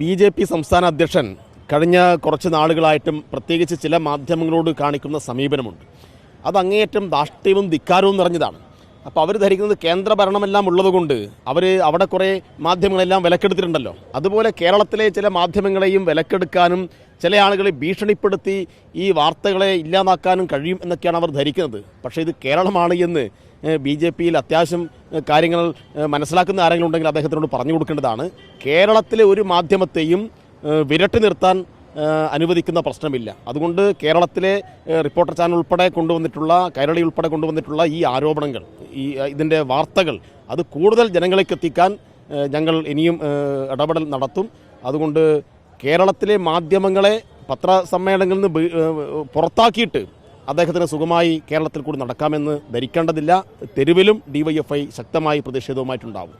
BJP. സംസ്ഥാന അധ്യക്ഷൻ കഴിഞ്ഞ കുറച്ച് നാളുകളായിട്ടും പ്രത്യേകിച്ച് ചില മാധ്യമങ്ങളോട് കാണിക്കുന്ന സമീപനമുണ്ട്. അത് അങ്ങേയറ്റം ധാർഷ്ട്യവും ധിക്കാരവും നിറഞ്ഞതാണ്. അപ്പോൾ അവർ ധരിക്കുന്നത് കേന്ദ്ര ഭരണമെല്ലാം ഉള്ളതുകൊണ്ട് അവിടെ കുറേ മാധ്യമങ്ങളെല്ലാം വിലക്കെടുത്തിട്ടുണ്ടല്ലോ. അതുപോലെ കേരളത്തിലെ ചില മാധ്യമങ്ങളെയും വിലക്കെടുക്കാനും ചില ആളുകളെ ഭീഷണിപ്പെടുത്തി ഈ വാർത്തകളെ ഇല്ലാതാക്കാനും കഴിയും എന്നൊക്കെയാണ് അവർ ധരിക്കുന്നത്. പക്ഷേ ഇത് കേരളമാണ് എന്ന് ബി.ജെ.പിയിൽ അത്യാവശ്യം കാര്യങ്ങൾ മനസ്സിലാക്കുന്ന ആരെങ്കിലും ഉണ്ടെങ്കിൽ അദ്ദേഹത്തിനോട് പറഞ്ഞു കൊടുക്കേണ്ടതാണ്. കേരളത്തിലെ ഒരു മാധ്യമത്തെയും വിരട്ടി നിർത്താൻ അനുവദിക്കുന്ന പ്രശ്നമില്ല. അതുകൊണ്ട് കേരളത്തിലെ റിപ്പോർട്ടർ ചാനൽ ഉൾപ്പെടെ കൊണ്ടുവന്നിട്ടുള്ള കൈരളി ഉൾപ്പെടെ കൊണ്ടുവന്നിട്ടുള്ള ഈ ആരോപണങ്ങൾ, ഇതിൻ്റെ വാർത്തകൾ അത് കൂടുതൽ ജനങ്ങളിലേക്ക് എത്തിക്കാൻ ഞങ്ങൾ ഇനിയും ഇടപെടൽ നടത്തും. അതുകൊണ്ട് കേരളത്തിലെ മാധ്യമങ്ങളെ പത്രസമ്മേളനങ്ങളിൽ നിന്ന് പുറത്താക്കിയിട്ട് അദ്ദേഹത്തിന് സുഖമായി കേരളത്തിൽ കൂടി നടക്കാമെന്ന് ധരിക്കേണ്ടതില്ല. തെരുവിലും DYFI ശക്തമായി പ്രതിഷേധവുമായിട്ടുണ്ടാവും.